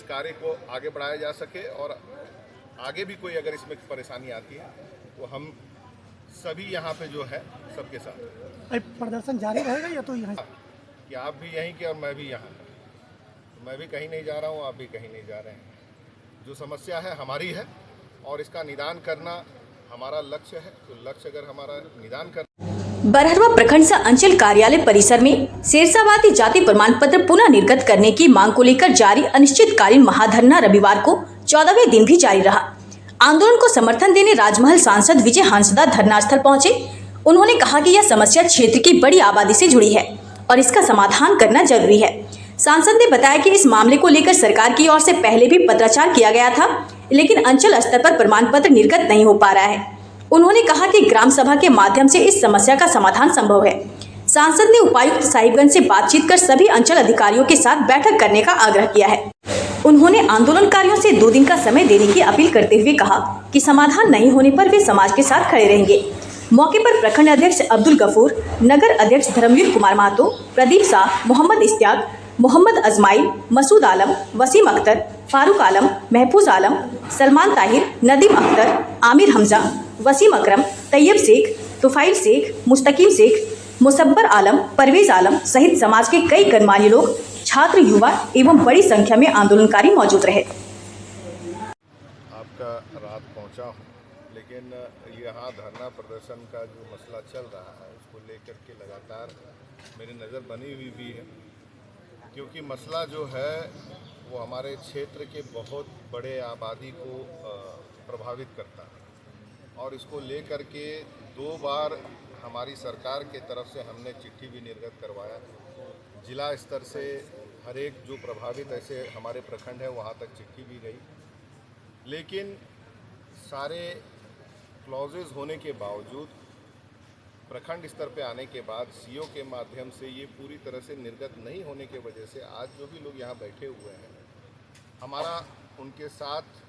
कार्य को आगे बढ़ाया जा सके और आगे भी कोई अगर इसमें परेशानी आती है तो हम सभी यहाँ पे जो है सबके साथ। प्रदर्शन जारी रहेगा या तो यहाँ कि आप भी यहीं के और मैं भी यहाँ, तो मैं भी कहीं नहीं जा रहा हूँ, आप भी कहीं नहीं जा रहे हैं। जो समस्या है हमारी है और इसका निदान करना हमारा लक्ष्य है। तो लक्ष्य अगर हमारा निदान कर बरहरवा प्रखंड से अंचल कार्यालय परिसर में शेरशाबादी जाति प्रमाण पत्र पुनः निर्गत करने की मांग को लेकर जारी अनिश्चितकालीन महाधरना रविवार को 14वें दिन भी जारी रहा। आंदोलन को समर्थन देने राजमहल सांसद विजय हंसदा धरनास्थल पहुंचे। उन्होंने कहा कि यह समस्या क्षेत्र की बड़ी आबादी से जुड़ी है और इसका समाधान करना जरूरी है। सांसद ने बताया कि इस मामले को लेकर सरकार की ओर से पहले भी पत्राचार किया गया था, लेकिन अंचल स्तर पर प्रमाण पत्र निर्गत नहीं हो पा रहा है। उन्होंने कहा कि ग्राम सभा के माध्यम से इस समस्या का समाधान संभव है। सांसद ने उपायुक्त साहिबगंज से बातचीत कर सभी अंचल अधिकारियों के साथ बैठक करने का आग्रह किया है। उन्होंने आंदोलनकारियों से 2 दिन का समय देने की अपील करते हुए कहा कि समाधान नहीं होने पर वे समाज के साथ खड़े रहेंगे। मौके पर प्रखंड अध्यक्ष अब्दुल गफूर, नगर अध्यक्ष धर्मवीर कुमार महतो, प्रदीप शाह, मोहम्मद इश्तियाक, मोहम्मद अजमाइल, मसूद आलम, वसीम अख्तर, फारूक आलम, महफूज आलम, सलमान ताहिर, नदीम अख्तर, आमिर हमजा, वसीम अकरम, तैयब शेख, तुफाइल शेख, मुस्तकीम शेख, मुसब्बर आलम, परवेज आलम सहित समाज के कई गणमान्य लोग, छात्र, युवा एवं बड़ी संख्या में आंदोलनकारी मौजूद रहे। आपका रात पहुंचा हूं, लेकिन यहाँ धरना प्रदर्शन का जो मसला चल रहा है उसको लेकर के लगातार मेरी नज़र बनी हुई भी है, क्योंकि मसला जो है वो हमारे क्षेत्र के बहुत बड़े आबादी को प्रभावित करता है और इसको लेकर के 2 बार हमारी सरकार के तरफ से हमने चिट्ठी भी निर्गत करवाया। जिला स्तर से हर एक जो प्रभावित ऐसे हमारे प्रखंड है वहाँ तक चिट्ठी भी गई, लेकिन सारे क्लॉजेज होने के बावजूद प्रखंड स्तर पे आने के बाद सीओ के माध्यम से ये पूरी तरह से निर्गत नहीं होने की वजह से आज जो भी लोग यहाँ बैठे हुए हैं, हमारा उनके साथ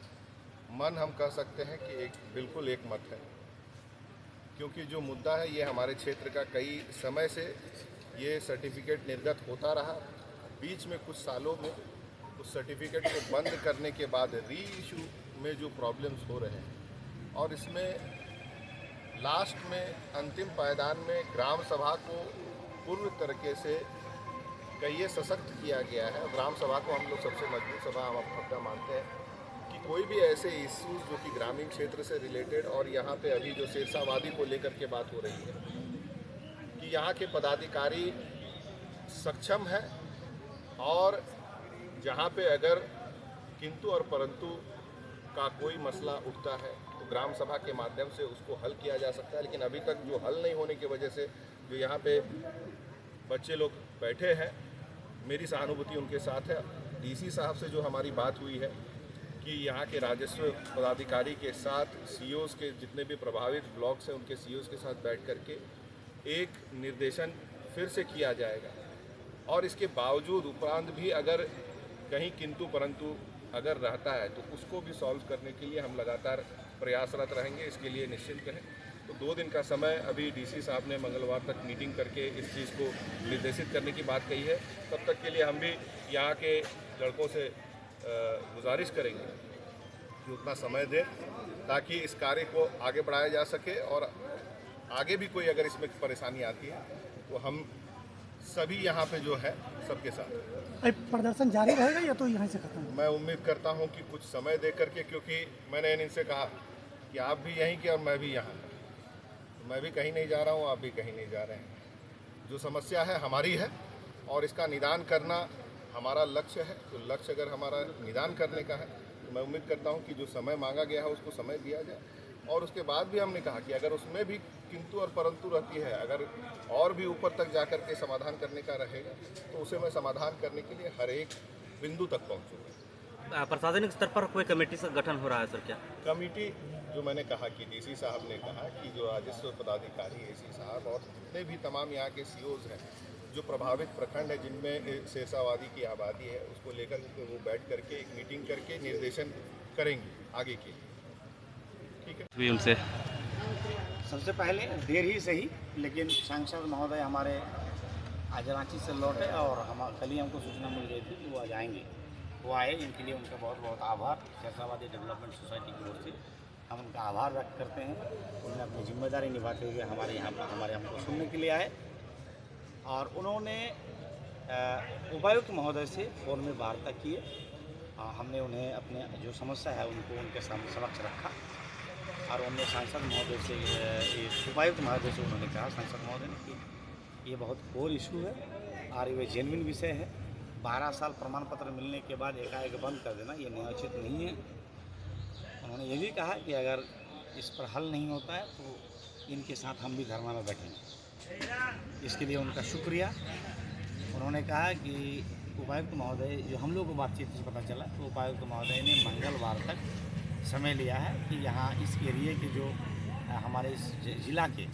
मन हम कह सकते हैं कि बिल्कुल एक मत है, क्योंकि जो मुद्दा है ये हमारे क्षेत्र का कई समय से ये सर्टिफिकेट निर्गत होता रहा। बीच में कुछ सालों में उस सर्टिफिकेट को बंद करने के बाद री इशू में जो प्रॉब्लम्स हो रहे हैं और इसमें लास्ट में अंतिम पायदान में ग्राम सभा को पूर्ण तरीके से कई सशक्त किया गया है। ग्राम सभा को हम लोग सबसे मजबूत सभा हम अपना मानते हैं कि कोई भी ऐसे इश्यूज जो कि ग्रामीण क्षेत्र से रिलेटेड और यहाँ पे अभी जो शेरशाबादी को लेकर के बात हो रही है कि यहाँ के पदाधिकारी सक्षम है और जहाँ पे अगर किंतु और परंतु का कोई मसला उठता है तो ग्राम सभा के माध्यम से उसको हल किया जा सकता है, लेकिन अभी तक जो हल नहीं होने की वजह से जो यहाँ पे बच्चे लोग बैठे हैं, मेरी सहानुभूति उनके साथ है। डीसी साहब से जो हमारी बात हुई है कि यहाँ के राजस्व पदाधिकारी के साथ सीओस के जितने भी प्रभावित ब्लॉक्स हैं उनके सीओस के साथ बैठ करके एक निर्देशन फिर से किया जाएगा और इसके बावजूद उपरांत भी अगर कहीं किंतु परंतु अगर रहता है तो उसको भी सॉल्व करने के लिए हम लगातार प्रयासरत रहेंगे। इसके लिए निश्चिंत रहें। तो 2 दिन का समय अभी डीसी साहब ने मंगलवार तक मीटिंग करके इस चीज़ को निर्देशित करने की बात कही है। तब तक के लिए हम भी यहाँ के लड़कों से गुजारिश करेंगे कि उतना समय दें ताकि इस कार्य को आगे बढ़ाया जा सके और आगे भी कोई अगर इसमें परेशानी आती है तो हम सभी यहाँ पे जो है सबके साथ। प्रदर्शन जारी रहेगा या तो यहाँ से खत्म? मैं उम्मीद करता हूँ कि कुछ समय दे करके, क्योंकि मैंने इनसे कहा कि आप भी यहीं के और मैं भी यहाँ, तो मैं भी कहीं नहीं जा रहा हूँ, आप भी कहीं नहीं जा रहे हैं। जो समस्या है हमारी है और इसका निदान करना हमारा लक्ष्य है। तो लक्ष्य अगर हमारा निदान करने का है तो मैं उम्मीद करता हूँ कि जो समय मांगा गया है उसको समय दिया जाए। और उसके बाद भी हमने कहा कि अगर उसमें भी किंतु और परंतु रहती है, अगर और भी ऊपर तक जाकर के समाधान करने का रहेगा तो उसे मैं समाधान करने के लिए हर एक बिंदु तक पहुँचूँगा। प्रशासनिक स्तर पर कोई कमेटी का गठन हो रहा है सर? क्या कमेटी? जो मैंने कहा कि डीसी साहब ने कहा कि जो राजस्व पदाधिकारी एसी साहब और जितने भी तमाम यहाँ के सीओज हैं जो प्रभावित प्रखंड है जिनमें शेरशाबादी की आबादी है, उसको लेकर के वो बैठ करके एक मीटिंग करके निर्देशन करेंगे आगे के लिए। ठीक है। उनसे सबसे पहले देर ही सही, लेकिन सांसद महोदय हमारे आज रांची से लौटे और हम कल ही हमको सूचना मिल गई थी कि वो आ जाएंगे। वो आए, इनके लिए उनका बहुत बहुत आभार। शेरशाबादी डेवलपमेंट सोसाइटी की ओर से हम उनका आभार व्यक्त करते हैं। उन्होंने अपनी जिम्मेदारी निभाते हुए हमारे हमको सुनने के लिए आए और उन्होंने उपायुक्त महोदय से फ़ोन में वार्ता किए। हमने उन्हें अपने जो समस्या है उनको उनके सामने समक्ष रखा और उन्होंने सांसद महोदय से, उपायुक्त महोदय से उन्होंने कहा, सांसद महोदय ने, कि ये बहुत कोर इशू है और ये जेन्युइन विषय है। 12 साल प्रमाण पत्र मिलने के बाद एकाएक बंद कर देना ये न्यायोचित नहीं है। उन्होंने ये भी कहा कि अगर इस पर हल नहीं होता है तो इनके साथ हम भी धरना में बैठेंगे। इसके लिए उनका शुक्रिया। उन्होंने कहा कि उपायुक्त महोदय, जो हम लोग को बातचीत से पता चला, तो उपायुक्त महोदय ने मंगलवार तक समय लिया है कि यहाँ इस एरिए के जो हमारे इस जिला के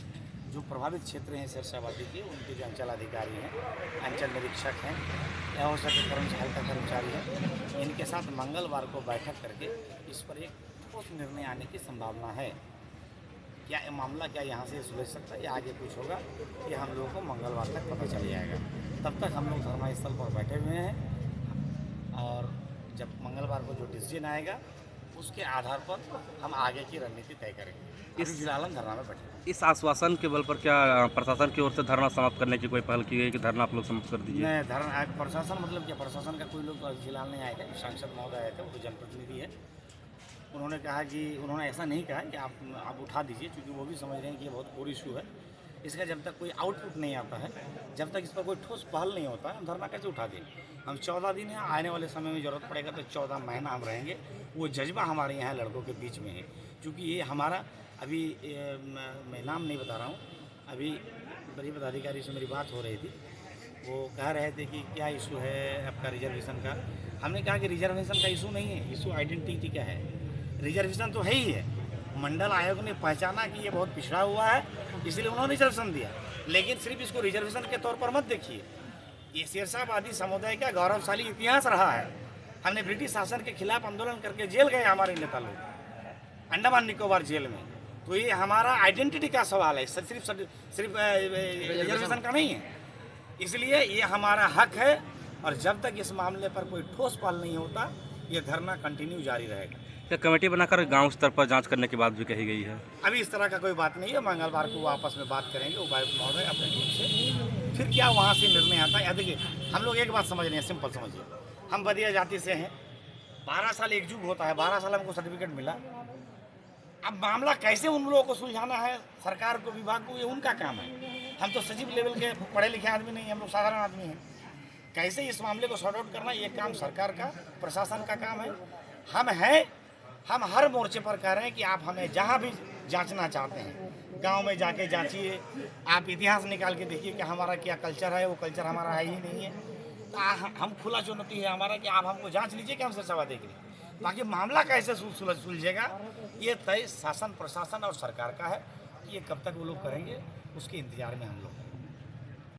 जो प्रभावित क्षेत्र हैं शेरशाबादी के, उनके जो अंचल अधिकारी हैं, अंचल निरीक्षक हैं या हो सके कर्मचारी हैं, इनके साथ मंगलवार को बैठक करके इस पर एक ठोस निर्णय आने की संभावना है। क्या ये मामला क्या यहाँ से सुलझ सकता है या आगे कुछ होगा, ये हम लोगों को मंगलवार तक पता चल जाएगा। तब तक हम लोग धरना स्थल पर बैठे हुए हैं और जब मंगलवार को जो डिसीजन आएगा उसके आधार पर हम आगे की रणनीति तय करेंगे। इस फिलहाल हम धरना में बैठे। इस आश्वासन के बल पर क्या प्रशासन की ओर से धरना समाप्त करने की कोई पहल की गई कि धरना आप लोग समाप्त कर दीजिए? नहीं, धरना प्रशासन मतलब क्या, प्रशासन का कोई लोग फिलहाल नहीं आएगा। सांसद महोदय आए थे, वो तो जनप्रतिनिधि है। उन्होंने कहा कि उन्होंने ऐसा नहीं कहा कि आप उठा दीजिए, क्योंकि वो भी समझ रहे हैं कि ये बहुत कोर इशू है। इसका जब तक कोई आउटपुट नहीं आता है, जब तक इस पर कोई ठोस पहल नहीं होता है, हम धरना कैसे उठा दें? हम 14 दिन हैं, आने वाले समय में ज़रूरत पड़ेगा तो 14 महीना हम रहेंगे। वो जज्बा हमारे यहाँ लड़कों के बीच में है, क्योंकि ये हमारा अभी मैं नाम नहीं बता रहा हूँ, अभी बड़ी पदाधिकारी से मेरी बात हो रही थी, वो कह रहे थे कि क्या इशू है आपका रिजर्वेशन का। हमने कहा कि रिजर्वेशन का इशू नहीं है, इशू आइडेंटिटी का है। रिजर्वेशन तो है ही है, मंडल आयोग ने पहचाना कि ये बहुत पिछड़ा हुआ है, इसलिए उन्होंने रिजर्वेशन दिया। लेकिन सिर्फ इसको रिजर्वेशन के तौर पर मत देखिए, ये शेरशाबादी समुदाय का गौरवशाली इतिहास रहा है। हमने ब्रिटिश शासन के खिलाफ आंदोलन करके जेल गए हमारे नेता लोग, अंडमान निकोबार जेल में। तो ये हमारा आइडेंटिटी का सवाल है, सिर्फ रिजर्वेशन का नहीं है। इसलिए ये हमारा हक है और जब तक इस मामले पर कोई ठोस पहल नहीं होता, ये धरना कंटिन्यू जारी रहेगा। क्या कमेटी बनाकर गांव स्तर पर जांच करने की बात भी कही गई है? अभी इस तरह का कोई बात नहीं है। मंगलवार को आपस में बात करेंगे उपायुक्त महोदय अपने टीम से, फिर क्या वहाँ से निर्णय आता है। देखिए, हम लोग एक बात समझ रहे हैं, सिंपल समझिए, हम बदिया जाति से हैं, 12 साल एक युग होता है, 12 साल हमको सर्टिफिकेट मिला। अब मामला कैसे उन लोगों को सुलझाना है, सरकार को, विभाग को, ये उनका काम है। हम तो सचिव लेवल के पढ़े लिखे आदमी नहीं, हम लोग साधारण आदमी हैं। कैसे इस मामले को सॉर्ट आउट करना, ये काम सरकार का, प्रशासन का काम है। हम हर मोर्चे पर कह रहे हैं कि आप हमें जहाँ भी जांचना चाहते हैं, गांव में जाके जांचिए, आप इतिहास निकाल के देखिए कि हमारा क्या कल्चर है, वो कल्चर हमारा है ही नहीं है। तो हम खुला चुनौती है हमारा कि आप हमको जांच लीजिए कि हम शेरशाबादी के लिए। बाकी मामला कैसे सुलझेगा, ये तय शासन, प्रशासन और सरकार का है। ये कब तक वो लोग करेंगे, उसके इंतजार में हम लोग